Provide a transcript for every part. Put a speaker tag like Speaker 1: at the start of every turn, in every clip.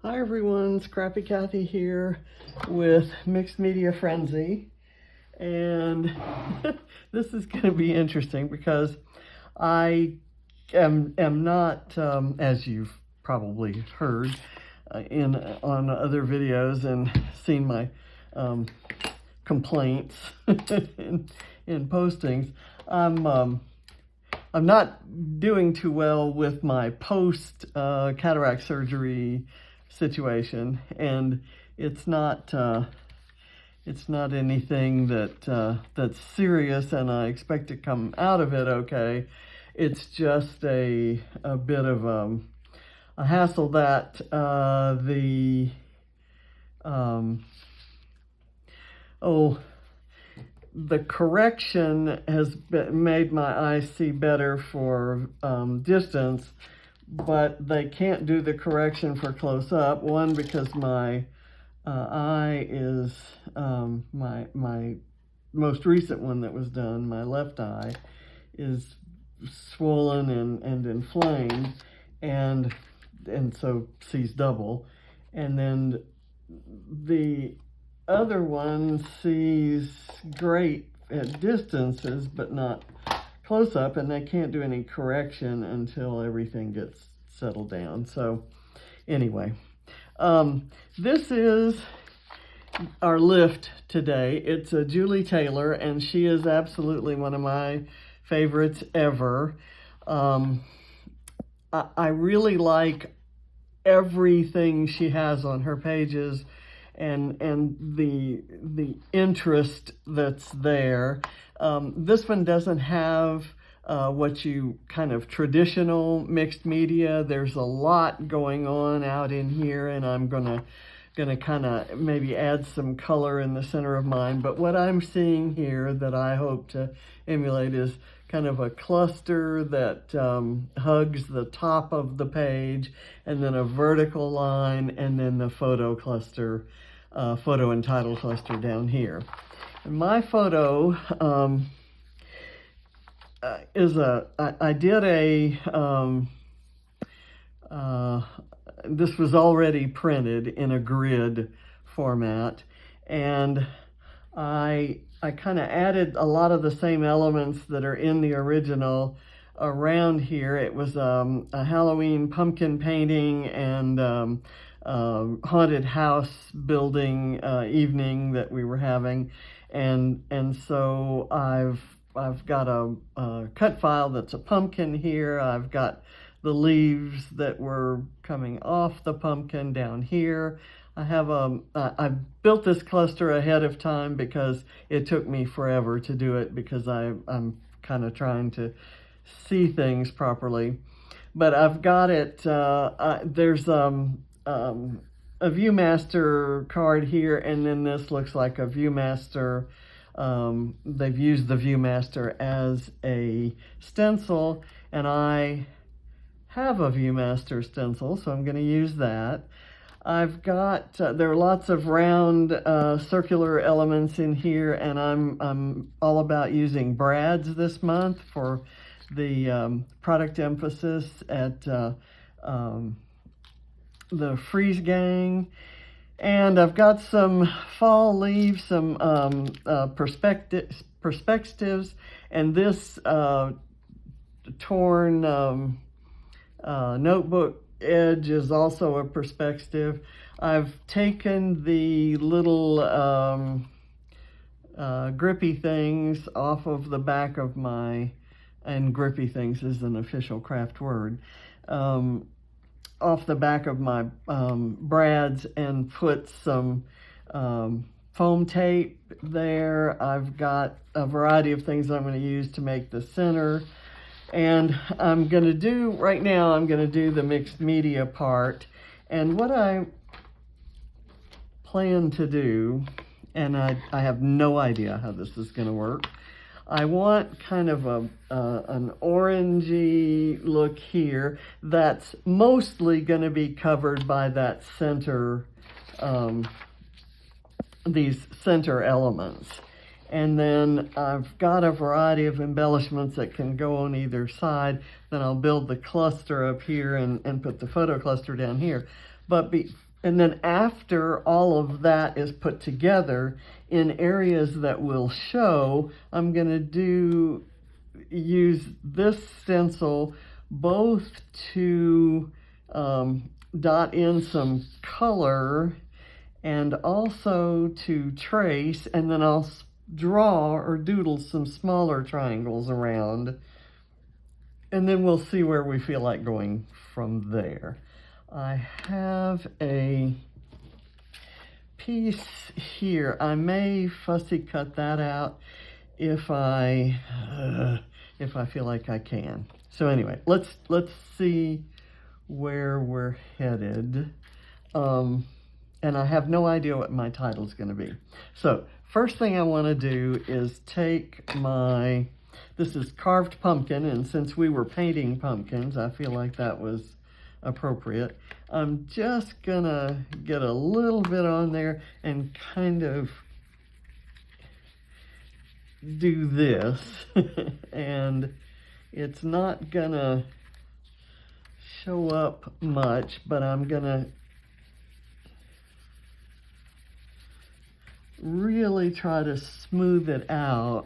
Speaker 1: Hi everyone, Scrappy Kathy here with Mixed Media Frenzy, and this is going to be interesting because I am not, as you've probably heard on other videos and seen my complaints in postings, I'm not doing too well with my post cataract surgery situation, and it's not anything that's serious, and I expect to come out of it okay. It's just a bit of a hassle that the correction has made my eyes see better for distance, but they can't do the correction for close up. One, because my eye is, my most recent one that was done, my left eye, is swollen and inflamed, and so sees double. And then the other one sees great at distances, but not close up, and they can't do any correction until everything gets settled down. So anyway, this is our lift today. It's a Julie Taylor, and she is absolutely one of my favorites ever. I really like everything she has on her pages, and the interest that's there. This one doesn't have what you kind of traditional mixed media. There's a lot going on out in here, and I'm gonna kind of maybe add some color in the center of mine. But what I'm seeing here that I hope to emulate is kind of a cluster that hugs the top of the page, and then a vertical line, and then the photo cluster, photo and title cluster down here. And my photo I did this was already printed in a grid format, and I kind of added a lot of the same elements that are in the original around here. It was a Halloween pumpkin painting and haunted house building evening that we were having, and so I've got a cut file that's a pumpkin here. I've got the leaves that were coming off the pumpkin down here. I have I built this cluster ahead of time because it took me forever to do it, because I'm kind of trying to see things properly. But I've got it, there's a ViewMaster card here, and then this looks like a ViewMaster. They've used the ViewMaster as a stencil, and I have a ViewMaster stencil, so I'm going to use that. I've got, there are lots of round circular elements in here, and I'm all about using brads this month for the product emphasis at the Freeze Gang. And I've got some fall leaves, some perspectives, and this torn notebook edge is also a perspective. I've taken the little grippy things off of the back of my, and grippy things is an official craft word, off the back of my brads, and put some foam tape there. I've got a variety of things I'm going to use to make the center. And I'm going to do, right now, I'm going to do the mixed media part. And what I plan to do, and I have no idea how this is going to work, I want kind of an orangey look here that's mostly going to be covered by that center, these center elements. And then I've got a variety of embellishments that can go on either side. Then I'll build the cluster up here and put the photo cluster down here. But And then after all of that is put together, in areas that will show, I'm going to use this stencil both to dot in some color and also to trace, and then I'll draw or doodle some smaller triangles around, and then we'll see where we feel like going from there. I have a piece here. I may fussy cut that out if I feel like I can. So anyway, let's see where we're headed. And I have no idea what my title's going to be. So first thing I want to do is take this is carved pumpkin, and since we were painting pumpkins, I feel like that was appropriate. I'm just gonna get a little bit on there and kind of do this. And it's not gonna show up much, but I'm gonna really try to smooth it out.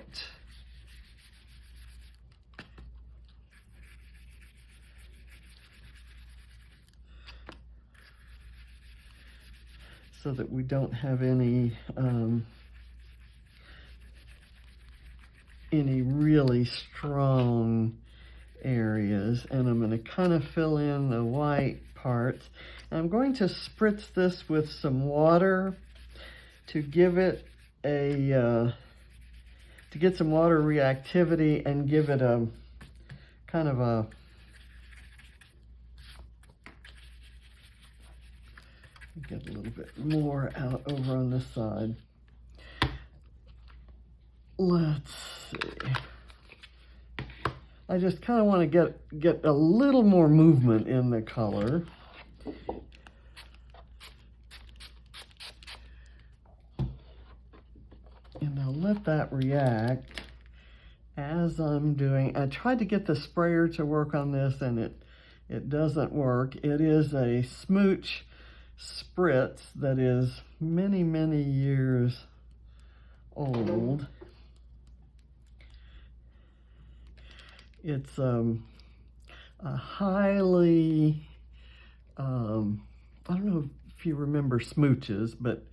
Speaker 1: So that we don't have any really strong areas. And I'm going to kind of fill in the white parts. And I'm going to spritz this with some water to give it to get some water reactivity and give it a kind of a get a little bit more out over on this side. Let's see. I just kind of want to get a little more movement in the color. And I'll let that react as I'm doing. I tried to get the sprayer to work on this, and it doesn't work. It is a Smooch spritz that is many, many years old. It's a highly, I don't know if you remember Smooches, but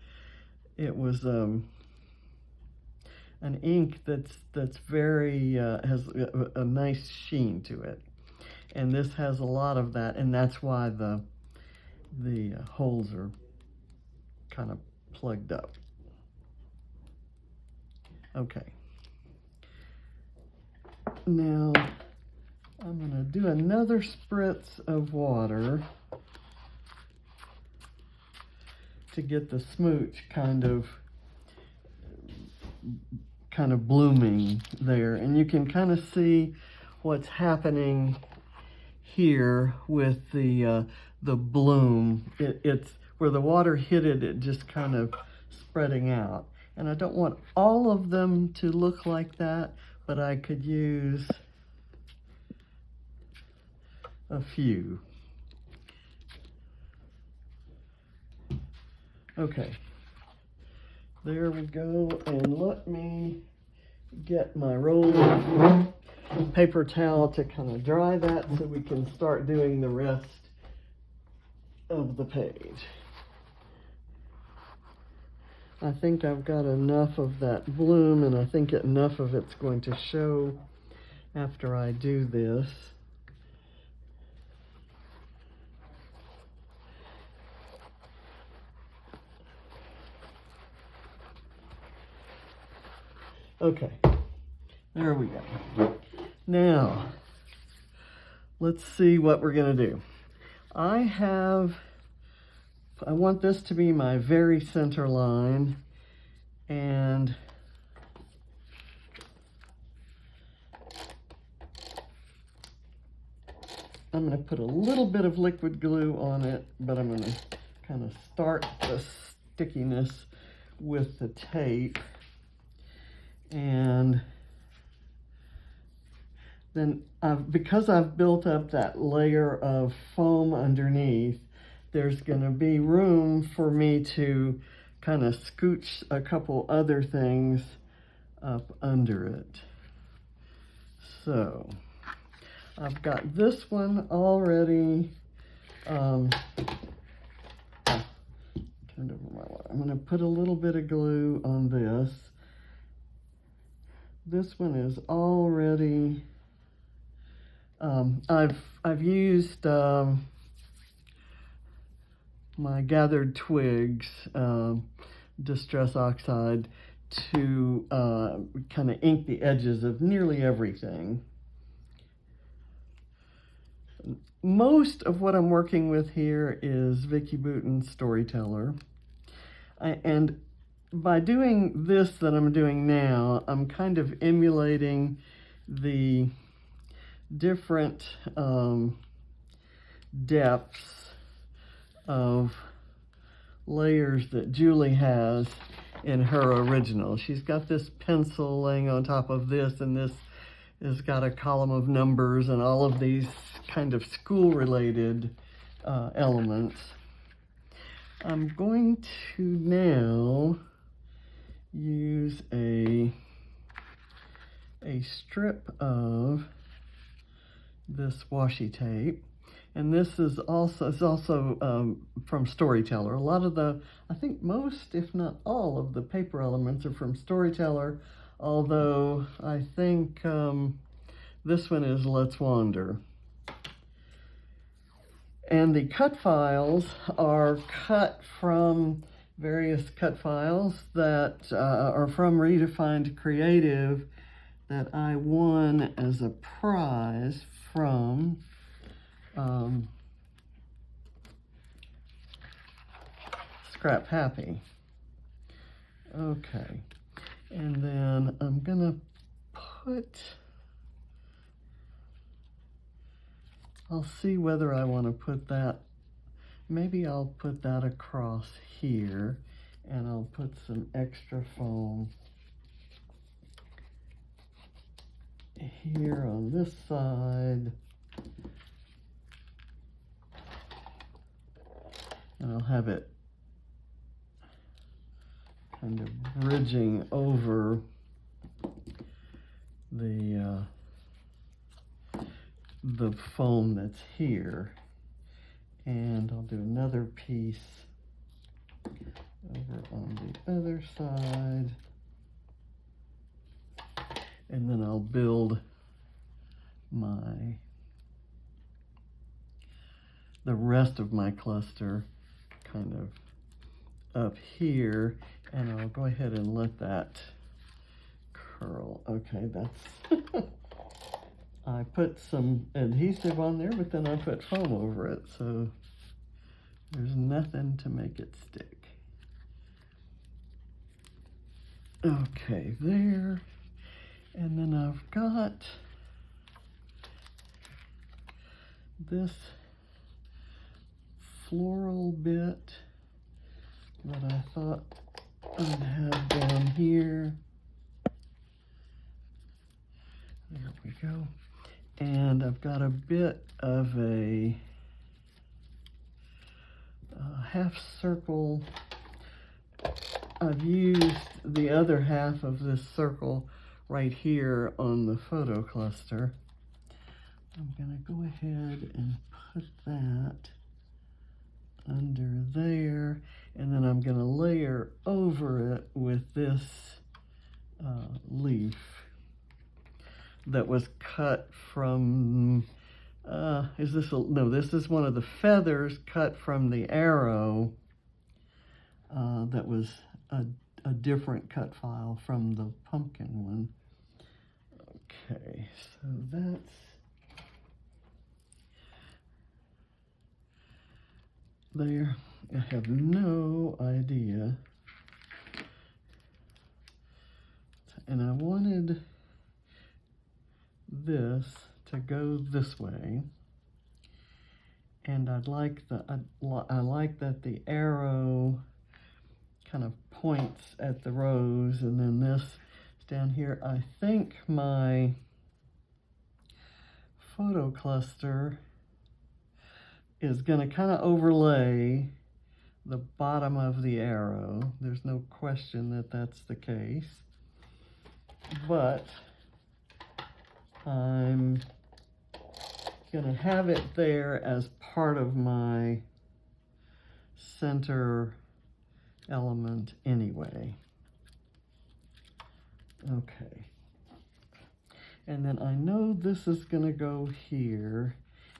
Speaker 1: it was an ink that's very, has a nice sheen to it. And this has a lot of that, and that's why the holes are kind of plugged up. Okay. Now, I'm going to do another spritz of water to get the smooch kind of blooming there. And you can kind of see what's happening here with the bloom. It's where the water hit it, it just kind of spreading out. And I don't want all of them to look like that, but I could use a few. Okay, there we go. And let me get my roll of paper towel to kind of dry that so we can start doing the rest of the page. I think I've got enough of that bloom, and I think enough of it's going to show after I do this. Okay, there we go. Now, let's see what we're going to do. I want this to be my very center line, and I'm going to put a little bit of liquid glue on it, but I'm going to kind of start the stickiness with the tape. And then because I've built up that layer of foam underneath, there's going to be room for me to kind of scooch a couple other things up under it. So I've got this one already turned over my water. I'm going to put a little bit of glue on this. This one is already, I've used my gathered twigs, Distress Oxide, to kind of ink the edges of nearly everything. Most of what I'm working with here is Vicki Boutin Storyteller. And by doing this that I'm doing now, I'm kind of emulating the different depths of layers that Julie has in her original. She's got this pencil laying on top of this, and this has got a column of numbers and all of these kind of school-related elements. I'm going to now use a strip of this washi tape, and this is also from Storyteller. A lot of the, I think most, if not all, of the paper elements are from Storyteller, although I think this one is Let's Wander. And the cut files are cut from various cut files that are from Redefined Kreative that I won as a prize from ScrapHappy. Okay, and then I'm gonna I'll see whether I want to put that, maybe I'll put that across here, and I'll put some extra foam here on this side, and I'll have it kind of bridging over the foam that's here, and I'll do another piece over on the other side, and then I'll build the rest of my cluster kind of up here, and I'll go ahead and let that curl. Okay, that's I put some adhesive on there, but then I put foam over it, so there's nothing to make it stick. Okay, there. And then I've got this floral bit that I thought I'd have down here. There we go. And I've got a bit of a half circle. I've used the other half of this circle right here on the photo cluster. I'm gonna go ahead and put that under there, and then I'm gonna layer over it with this leaf that was cut from, this is one of the feathers cut from the arrow that was a different cut file from the pumpkin one. Okay, so that's there. I have no idea. And I wanted this to go this way, and I like that the arrow kind of points at the rose, and then this is down here. I think my photo cluster is going to kind of overlay the bottom of the arrow. There's no question that that's the case. But I'm going to have it there as part of my center element anyway. Okay. And then I know this is going to go here,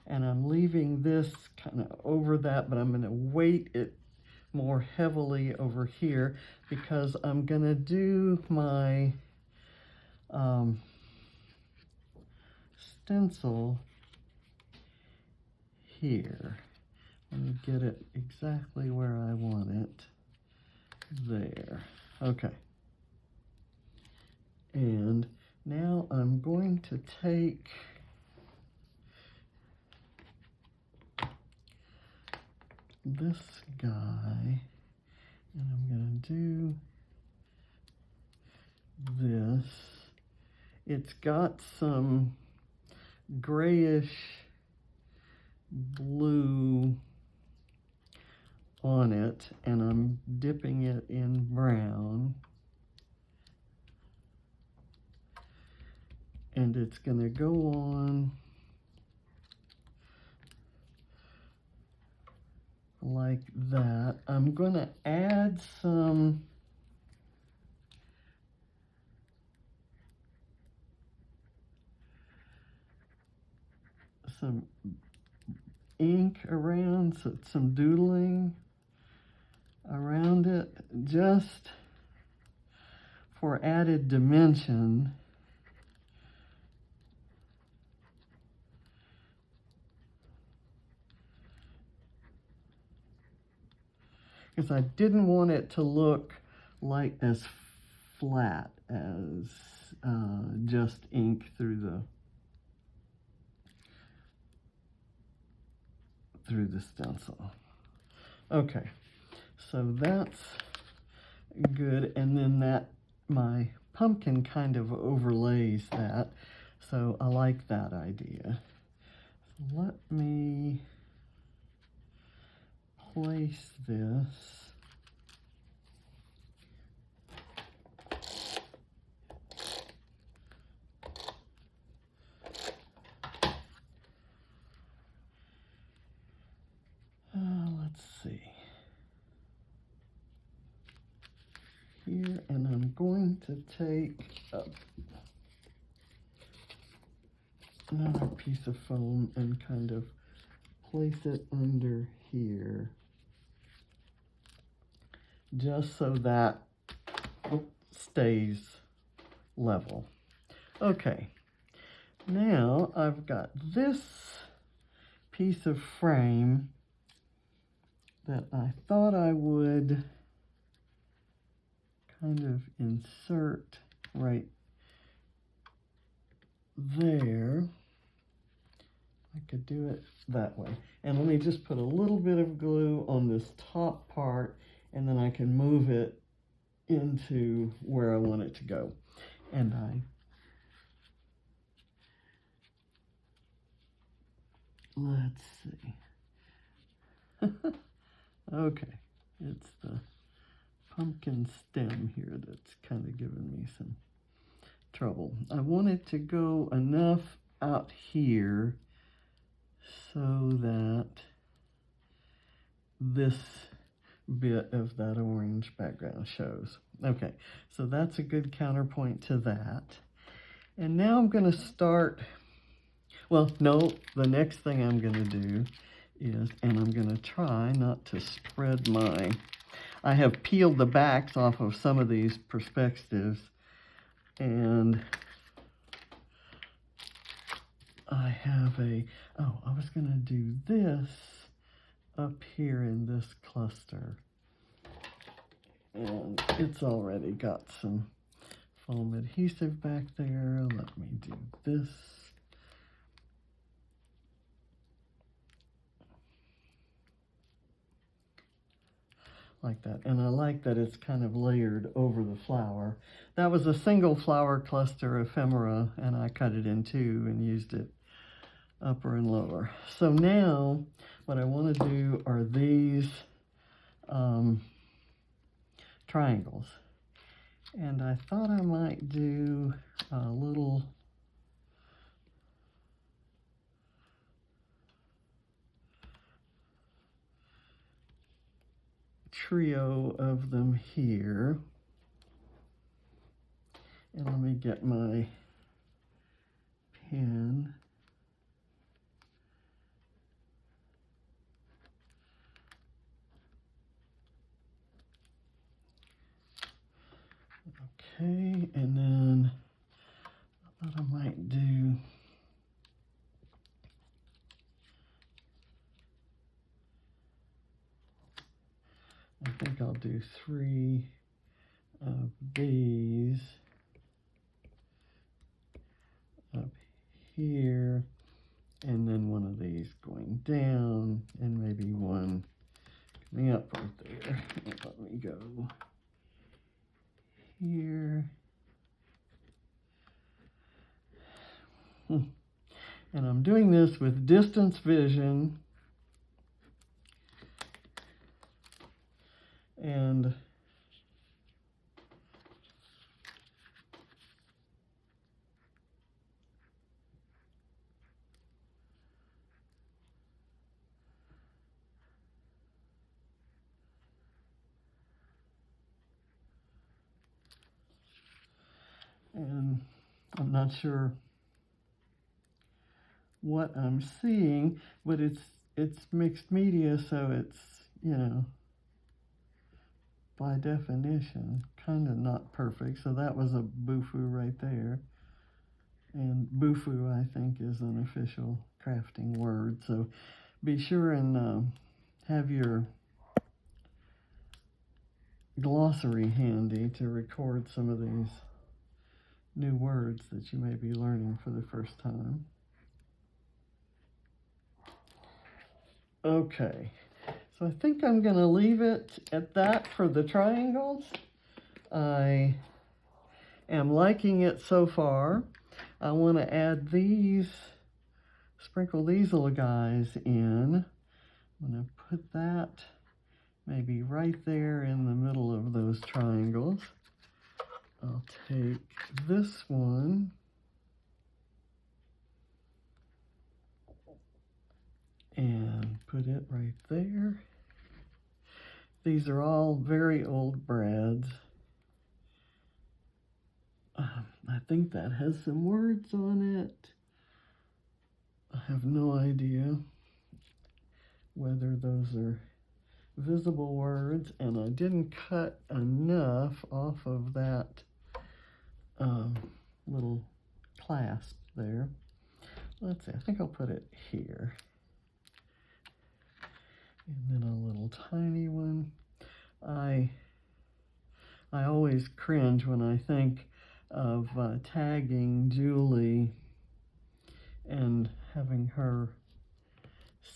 Speaker 1: and I'm leaving this kind of over that, but I'm going to weight it more heavily over here because I'm going to do my stencil here. Let me get it exactly where I want it. There. Okay. And now I'm going to take this guy and I'm going to do this. It's got some grayish blue on it, and I'm dipping it in brown. And it's going to go on like that. I'm going to add some ink around, so some doodling around it, just for added dimension. Because I didn't want it to look like as flat as just ink through the stencil. Okay, so that's good, and then that my pumpkin kind of overlays that, so I like that idea. So let me place this. Let's see. Here, and I'm going to take another piece of foam and kind of place it under here, just so that it stays level. Okay, now I've got this piece of frame that I thought I would kind of insert right there. I could do it that way. And let me just put a little bit of glue on this top part, and then I can move it into where I want it to go. And let's see. Okay, it's the pumpkin stem here that's kind of giving me some trouble. I want it to go enough out here so that this bit of that orange background shows. Okay, so that's a good counterpoint to that. And now I'm going to start, well, no, the next thing I'm going to do is, and I'm going to try not to spread I have peeled the backs off of some of these perspectives, and I have I was going to do this up here in this cluster, and it's already got some foam adhesive back there. Let me do this. Like that, and I like that it's kind of layered over the flower. That was a single flower cluster ephemera, and I cut it in two and used it upper and lower. So now what I want to do are these triangles. And I thought I might do a little trio of them here. And let me get my pen. Okay, and then I thought I might do I think I'll do 3 of these up here, and then one of these going down, and maybe one coming up right there. Let me go here. And I'm doing this with distance vision. And I'm not sure what I'm seeing, but it's mixed media, so it's, you know, by definition, kind of not perfect. So that was a boo-foo right there. And boo-foo, I think, is an official crafting word. So be sure and have your glossary handy to record some of these new words that you may be learning for the first time. Okay, so I think I'm going to leave it at that for the triangles. I am liking it so far. I want to add these, sprinkle these little guys in. I'm going to put that maybe right there in the middle of those triangles. I'll take this one and put it right there. These are all very old brads. I think that has some words on it. I have no idea whether those are visible words, and I didn't cut enough off of that little clasp there. Let's see, I think I'll put it here. And then a little tiny one. I always cringe when I think of tagging Julie and having her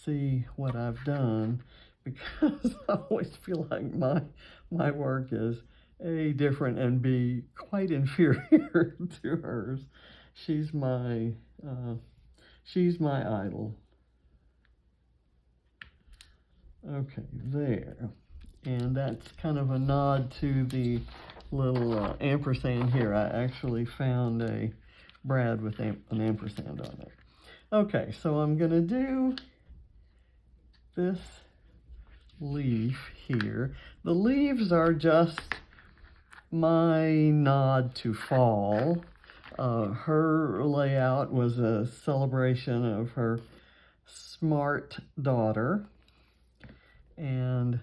Speaker 1: see what I've done, because I always feel like my work is A, different, and B, quite inferior to hers. She's my idol. Okay, there. And that's kind of a nod to the little ampersand here. I actually found a brad with an ampersand on it. Okay, so I'm going to do this leaf here. The leaves are just my nod to fall. Her layout was a celebration of her smart daughter. And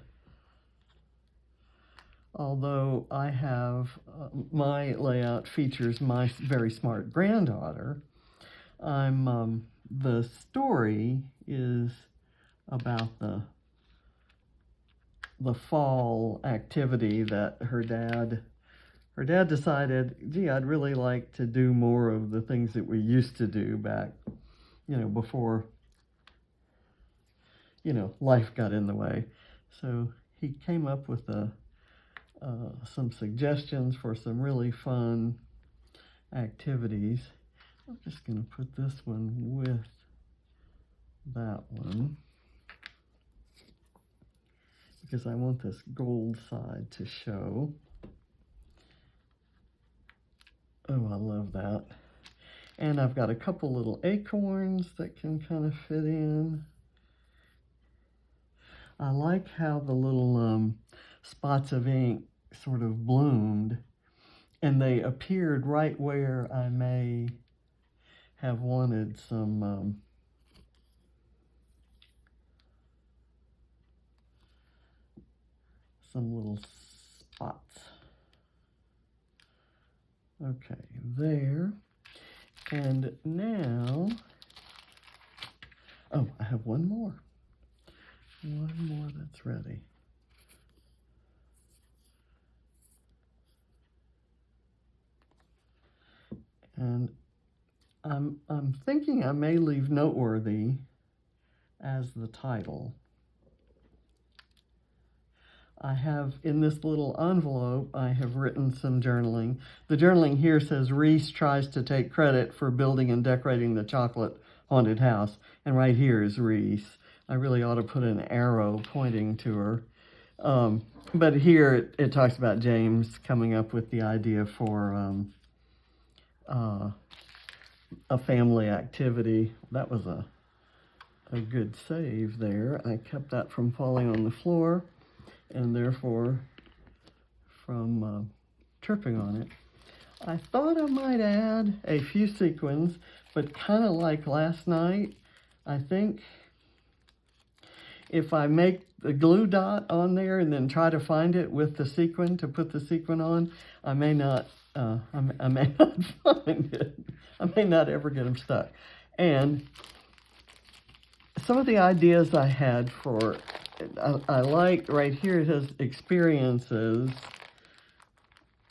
Speaker 1: although I have, my layout features my very smart granddaughter, the story is about the fall activity that her dad decided, gee, I'd really like to do more of the things that we used to do back, you know, before, you know, life got in the way. So he came up with some suggestions for some really fun activities. I'm just going to put this one with that one, because I want this gold side to show. Oh, I love that. And I've got a couple little acorns that can kind of fit in. I like how the little spots of ink sort of bloomed, and they appeared right where I may have wanted some little spots. Okay, there. And now, oh, I have one more. One more that's ready. And I'm thinking I may leave noteworthy as the title. I have, in this little envelope, I have written some journaling. The journaling here says, Reese tries to take credit for building and decorating the chocolate haunted house. And right here is Reese. I really ought to put an arrow pointing to her. But here it talks about James coming up with the idea for a family activity. That was a good save there. I kept that from falling on the floor, and therefore from tripping on it. I thought I might add a few sequins, but kind of like last night, I think if I make the glue dot on there and then try to find it with the sequin to put the sequin on, I may not find it. I may not ever get them stuck. And some of the ideas I had for, I like right here, it has experiences,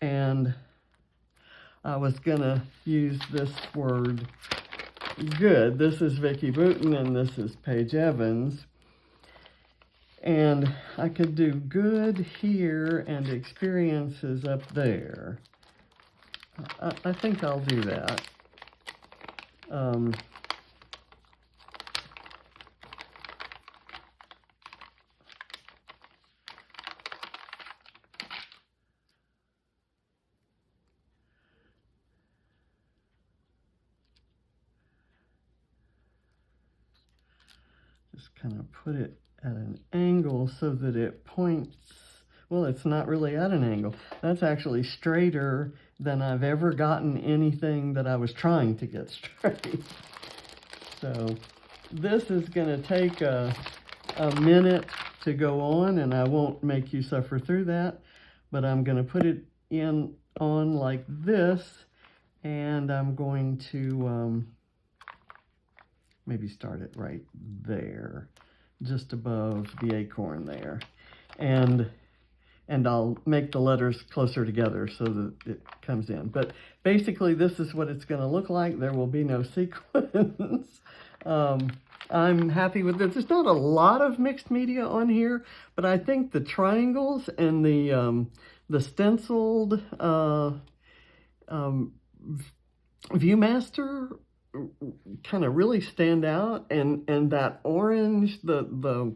Speaker 1: and I was gonna use this word good. This is Vicki Boutin and this is Paige Evans. And I could do good here and experiences up there. I think I'll do that. Just kind of put it at an angle so that it points. Well, it's not really at an angle. That's actually straighter than I've ever gotten anything that I was trying to get straight. So this is going to take a minute to go on, and I won't make you suffer through that, but I'm going to put it on like this, and I'm going to maybe start it right there, just above the acorn there. And I'll make the letters closer together so that it comes in. But basically, this is what it's going to look like. There will be no sequins. I'm happy with this. There's not a lot of mixed media on here, but I think the triangles and the stenciled ViewMaster kind of really stand out, and that orange, the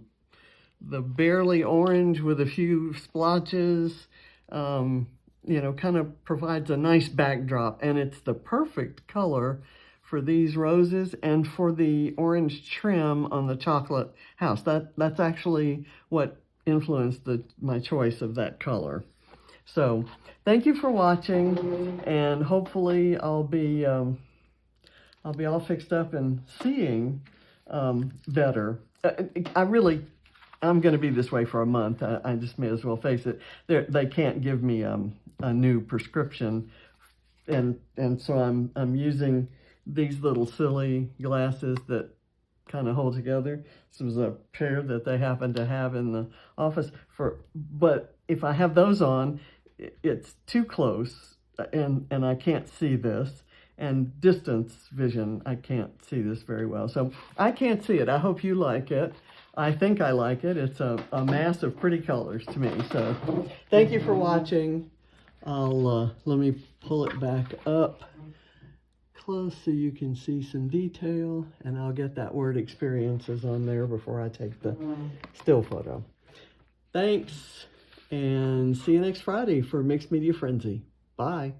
Speaker 1: barely orange with a few splotches, you know, kind of provides a nice backdrop, and it's the perfect color for these roses and for the orange trim on the chocolate house. That's actually what influenced my choice of that color. So thank you for watching, and hopefully I'll be all fixed up and seeing better. I'm going to be this way for a month. I just may as well face it. They can't give me a new prescription, and so I'm using these little silly glasses that kind of hold together. This was a pair that they happen to have in the office but if I have those on, it's too close, and I can't see this. And distance vision, I can't see this very well. So I can't see it. I hope you like it. I think I like it. It's a mass of pretty colors to me. So thank you for watching. Let me pull it back up close so you can see some detail, and I'll get that word experiences on there before I take the still photo. Thanks, and see you next Friday for Mixed Media Frenzy. Bye.